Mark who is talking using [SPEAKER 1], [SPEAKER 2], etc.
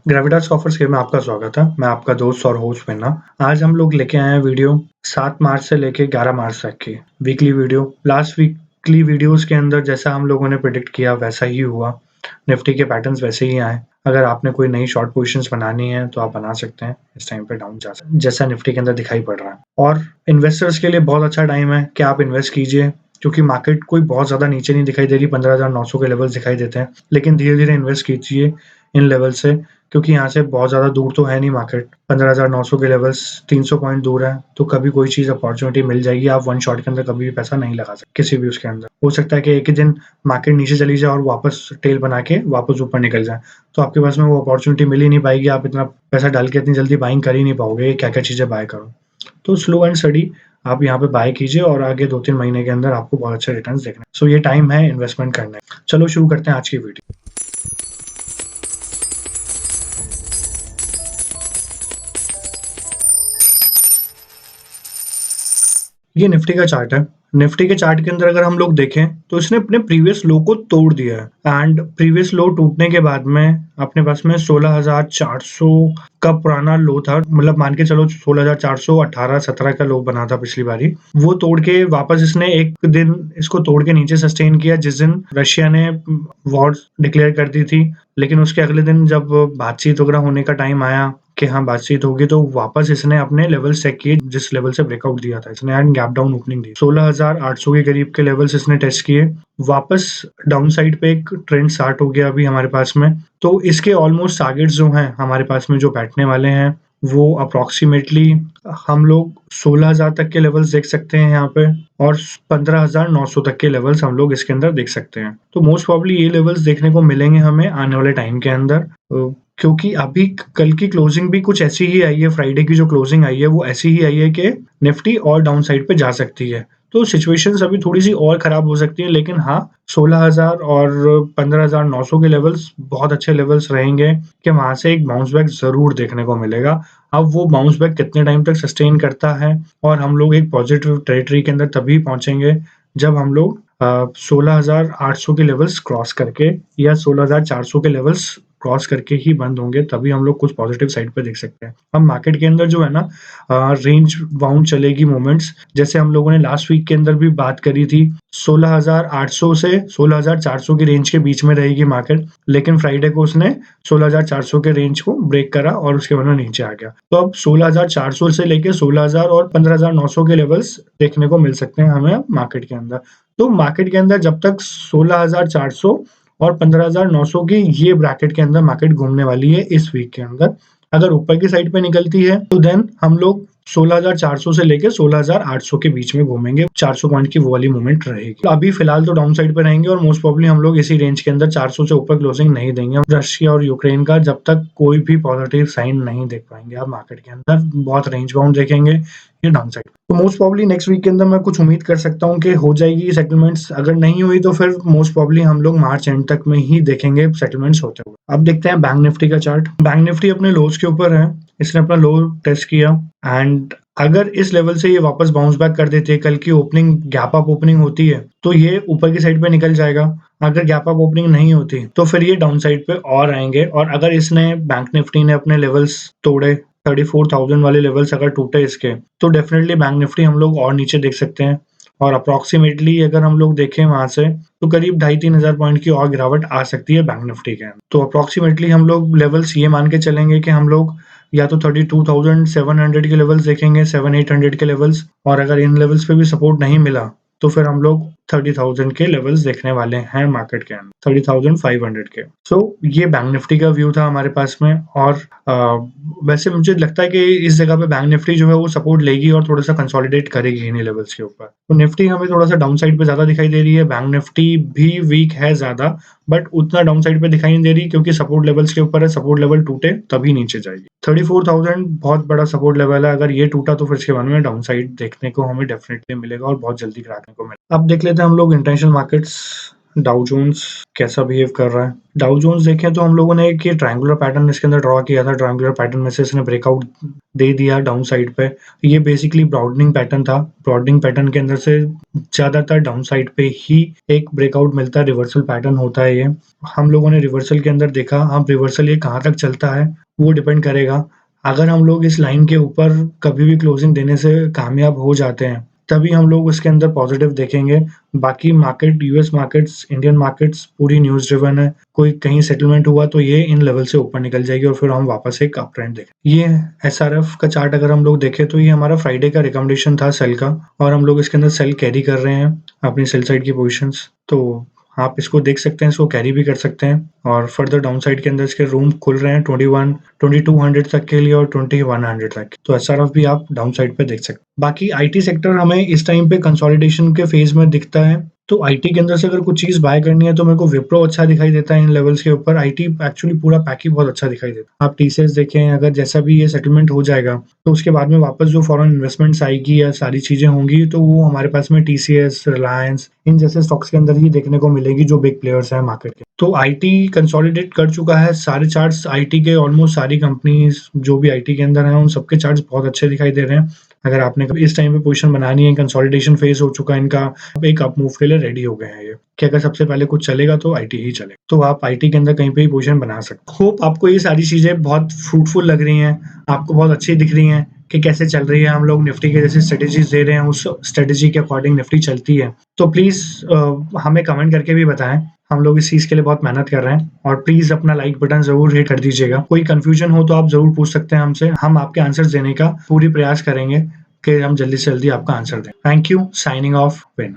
[SPEAKER 1] Gravitas offers के में आपका स्वागत है। मैं आपका दोस्त और होस्ट मुन्ना। आज हम लोग लेके आए हैं वीडियो 7 मार्च से लेके 11 मार्च तक की weekly video. Last weekly videos के अंदर जैसा हम लोगों ने प्रेडिक्ट किया वैसा ही हुआ। निफ्टी के पैटर्न्स वैसे ही आए। अगर आपने कोई नई शॉर्ट पोजीशंस बनानी है तो आप बना सकते हैं। इस टाइम पे डाउन जा सकते हैं जैसा निफ्टी के अंदर दिखाई पड़ रहा है। और इन्वेस्टर्स के लिए बहुत अच्छा टाइम है कि आप इन्वेस्ट कीजिए, क्योंकि मार्केट कोई बहुत ज़्यादा नीचे नहीं दिखाई दे रही। 15,900 के लेवल्स दिखाई देते हैं, लेकिन धीरे-धीरे इन्वेस्ट कीजिए इन लेवल से, क्योंकि यहाँ से बहुत ज़्यादा दूर तो है नहीं मार्केट। 15,900 के लेवल्स 300 पॉइंट दूर है, तो कभी कोई चीज़ अपॉर्चुनिटी मिल जाएगी। आप वन शॉट के अंदर कभी भी पैसा नहीं लगा सकते किसी भी उसके अंदर। हो सकता है कि एक ही दिन मार्केट नीचे चली जाए और वापस टेल बना के वापस ऊपर निकल जाए, तो आपके पास में वो अपॉर्चुनिटी मिल ही नहीं पाएगी। आप इतना पैसा डाल के इतनी जल्दी बाइंग कर ही नहीं पाओगे क्या-क्या चीज़ें बाय करो। तो स्लो एंड स्टडी आप यहाँ पे बाय कीजिए और आगे 2-3 महीने के अंदर आपको बहुत अच्छे रिटर्न्स देखने। सो ये टाइम है इन्वेस्टमेंट करने का। चलो शुरू करते हैं आज की वीडियो। ये निफ्टी का चार्ट है। निफ्टी के चार्ट के अंदर अगर हम लोग देखें तो इसने अपने प्रीवियस लो को तोड़ दिया है, एंड प्रीवियस लो टूटने के बाद में अपने पास में 16,400 का पुराना लो था। मतलब मान के चलो 16,418-17 का लो बना था पिछली बारी। वो तोड़ के वापस इसने एक दिन इसको तोड़ के नीचे सस्टेन किया, जिस दिन रशिया ने वॉर डिक्लेयर कर दी थी। लेकिन उसके अगले दिन जब बातचीत वगैरह होने का टाइम आया कि हाँ बातचीत होगी, तो वापस इसने अपने लेवल चेक किए जिस लेवल से ब्रेकआउट दिया था इसने, एंड गैप डाउन ओपनिंग दी। 16,800 के करीब के लेवल्स इसने टेस्ट किए। वापस डाउन साइड पे एक ट्रेंड स्टार्ट हो गया अभी हमारे पास में। तो इसके ऑलमोस्ट टारगेट्स जो हैं हमारे पास में जो बैठने वाले हैं, वो अप्रोक्सीमेटली हम लोग 16,000 तक के लेवल्स देख सकते हैं यहाँ पे, और 15,900 तक के लेवल्स हम लोग इसके अंदर देख सकते हैं। तो मोस्ट प्रॉब्ली ये लेवल्स देखने को मिलेंगे हमें आने वाले टाइम के अंदर, क्योंकि अभी कल की क्लोजिंग भी कुछ ऐसी ही आई है। फ्राइडे की जो क्लोजिंग आई है वो ऐसी ही आई है कि निफ्टी और डाउन साइड पे जा सकती है। तो सिचुएशंस अभी थोड़ी-सी और खराब हो सकती है, लेकिन हाँ, 16,000 और 15,900 के लेवल्स बहुत अच्छे लेवल्स रहेंगे कि वहाँ से एक बाउंस बैक ज़रूर देखने को मिलेगा। अब वो बाउंस बैक कितने टाइम तक सस्टेन करता है और हम लोग एक पॉजिटिव टेरिटरी के अंदर तभी पहुँचेंगे जब हम लोग 16,800 के लेवल्स क्रॉस करके या 16,400 के लेवल्स क्रॉस करके ही बंद होंगे, तभी हम लोग कुछ पॉजिटिव साइड पे देख सकते हैं। अब मार्केट के अंदर जो है ना, रेंज बाउंड चलेगी मूवमेंट्स, जैसे हम लोगों ने लास्ट वीक के अंदर भी बात करी थी। 16,800 से 16,400 की रेंज के बीच में रहेगी मार्केट, लेकिन फ्राइडे को उसने 16,400 के रेंज को ब्रेक करा और उसके बाद में नीचे आ गया। तो अब 16,400 से लेके 16,000 और 15,900 के लेवल्स देखने को मिल सकते हैं हमें अब मार्केट के अंदर। तो मार्केट के अंदर जब तक 16,400 और 15,900 की ये ब्रैकेट के अंदर मार्केट घूमने वाली है इस वीक के अंदर। अगर ऊपर की साइड पे निकलती है तो देन हम लोग 16,400 से लेके 16,800 के बीच में घूमेंगे। 400 पॉइंट की वो वाली मूवमेंट रहेगी। तो अभी फिलहाल तो डाउन साइड पे रहेंगे और मोस्ट प्रोबेबली हम लोग इसी रेंज के अंदर 400 से ऊपर क्लोजिंग नहीं देंगे। रशिया और यूक्रेन का जब तक कोई भी पॉजिटिव साइन नहीं देख पाएंगे आप मार्केट के अंदर, बहुत रेंज बाउंड देखेंगे ये डाउन साइड। तो मोस्ट प्रोबेबली नेक्स्ट वीक के अंदर मैं कुछ उम्मीद कर सकता हूँ कि हो जाएगी सेटलमेंट्स। अगर नहीं हुई तो फिर मोस्ट प्रोबेबली हम लोग मार्च एंड तक में ही देखेंगे सेटलमेंट्स होते हुए। अब देखते हैं बैंक निफ्टी का चार्ट। बैंक निफ्टी अपने लोज के ऊपर है। इसने अपना लो टेस्ट किया, एंड अगर इस लेवल से ये वापस बाउंस बैक कर देती है, कल की ओपनिंग गैप अप ओपनिंग होती है तो ये ऊपर की साइड पे निकल जाएगा। अगर गैप अप ओपनिंग नहीं होती तो फिर ये डाउन साइड पे और आएंगे। और अगर इसने बैंक निफ्टी ने अपने लेवल्स तोड़े, 34,000 वाले लेवल्स अगर टूटे इसके, तो डेफिनेटली बैंक निफ्टी हम लोग और नीचे देख सकते हैं। और अप्रोक्सीमेटली अगर हम लोग देखें वहां से तो करीब 2,500-3,000 पॉइंट की और गिरावट आ सकती है बैंक निफ्टी के। तो अप्रोक्सीमेटली हम लोग लेवल्स ये मान के चलेंगे कि हम लोग या तो 32,700 के लेवल्स देखेंगे, 700-800 के लेवल्स, और अगर इन लेवल्स पे भी सपोर्ट नहीं मिला तो फिर हम लोग 30,000 के लेवल्स देखने वाले हैं मार्केट के अंदर, 30,500 के। सो ये बैंक निफ्टी का व्यू था हमारे पास में। और वैसे मुझे लगता है कि इस जगह पे बैंक निफ्टी जो है वो सपोर्ट लेगी और थोड़ा सा कंसोलिडेट करेगी इन्हीं लेवल्स के ऊपर। तो निफ्टी हमें थोड़ा सा डाउन साइड पे ज्यादा दिखाई दे रही है, बैंक निफ्टी भी वीक है ज्यादा, बट उतना डाउन साइड पे दिखाई नहीं दे रही क्योंकि सपोर्ट लेवल्स के ऊपर है। सपोर्ट लेवल टूटे तभी नीचे जाएगी। 34,000 बहुत बड़ा सपोर्ट लेवल है। अगर ये टूटा तो फिर इसके बाद में डाउन साइड देखने को हमें डेफिनेटली मिलेगा और बहुत जल्दी क्रैक को मिलेगा। अब देख लेते हैं हम लोग इंटरनेशनल मार्केट्स। डाउ जोन्स कैसा बिहेव कर रहा है। डाउ जोन्स देखें तो हम लोगों ने एक ये ट्रायंगुलर पैटर्न इसके अंदर ड्रॉ किया था। ट्रायंगुलर पैटर्न में से इसने ब्रेकआउट दे दिया डाउन साइड पे। ये बेसिकली ब्रॉडनिंग पैटर्न था। ब्रॉडनिंग पैटर्न के अंदर से ज़्यादातर डाउन साइड पे ही एक ब्रेकआउट मिलता है, रिवर्सल पैटर्न होता है ये। हम लोगों ने रिवर्सल के अंदर देखा, अब रिवर्सल ये कहाँ तक चलता है वो डिपेंड करेगा। अगर हम लोग इस लाइन के ऊपर कभी भी क्लोजिंग देने से कामयाब हो जाते हैं, तभी हम लोग उसके अंदर पॉजिटिव देखेंगे। बाकी market, US markets, Indian markets पूरी न्यूज़ ड्रिवन है। कोई कहीं सेटलमेंट हुआ तो ये इन लेवल से ऊपर निकल जाएगी और फिर हम वापस एक अप ट्रेंड देखें। ये एसआरएफ का चार्ट अगर हम लोग देखें तो ये हमारा फ्राइडे का रिकमेंडेशन था सेल का, और हम लोग इसके अंदर सेल कैरी कर रहे हैं अपनी सेल साइड की पोजीशंस। तो आप इसको देख सकते हैं, इसको कैरी भी कर सकते हैं, और फर्दर डाउन साइड के अंदर इसके रूम खुल रहे हैं 2200 तक के लिए और 2100 तक। तो एसआरएफ भी आप डाउन साइड पे देख सकते हैं। बाकी आईटी सेक्टर हमें इस टाइम पे कंसोलिडेशन के फेज में दिखता है। तो आईटी के अंदर से अगर कुछ चीज़ बाय करनी है तो मेरे को विप्रो अच्छा दिखाई देता है इन लेवल्स के ऊपर। आईटी एक्चुअली पूरा पैक ही बहुत अच्छा दिखाई देता है। आप टीसीएस देखें, अगर जैसा भी ये सेटलमेंट हो जाएगा तो उसके बाद में वापस जो फॉरेन इन्वेस्टमेंट्स आएगी या सारी चीज़ें होंगी तो वो हमारे पास में टीसीएस, रिलायंस, इन जैसे स्टॉक्स के अंदर ही देखने को मिलेगी जो बिग प्लेयर्स हैं मार्केट के। तो आईटी कंसोलिडेट कर चुका है। सारे चार्ट्स आईटी के, ऑलमोस्ट सारी कंपनीज जो भी आईटी के अंदर हैं उन सबके चार्ट्स बहुत अच्छे दिखाई दे रहे हैं। अगर आपने इस टाइम पे पोजीशन बनानी है, कंसोलिडेशन फेज हो चुका है इनका, एक अप मूव के लिए रेडी हो गए हैं ये, कि अगर सबसे पहले कुछ चलेगा तो आईटी ही चलेगा। तो आप आईटी के अंदर कहीं पे भी पोजीशन बना सकते हो। होप आपको ये सारी चीजें बहुत फ्रूटफुल लग रही हैं, आपको बहुत अच्छी दिख रही हैं कि कैसे चल रही है। हम लोग निफ्टी के जैसे स्ट्रेटेजीज दे रहे हैं, उस स्ट्रेटेजी के अकॉर्डिंग निफ्टी चलती है। तो प्लीज हमें कमेंट करके भी बताएं। हम लोग इस चीज के लिए बहुत मेहनत कर रहे हैं, और प्लीज अपना लाइक बटन जरूर हिट कर दीजिएगा। कोई कंफ्यूजन हो तो आप जरूर पूछ सकते हैं हमसे, हम आपके आंसर देने का पूरी प्रयास करेंगे कि हम जल्दी से जल्दी आपका आंसर दें। Thank you, signing off win.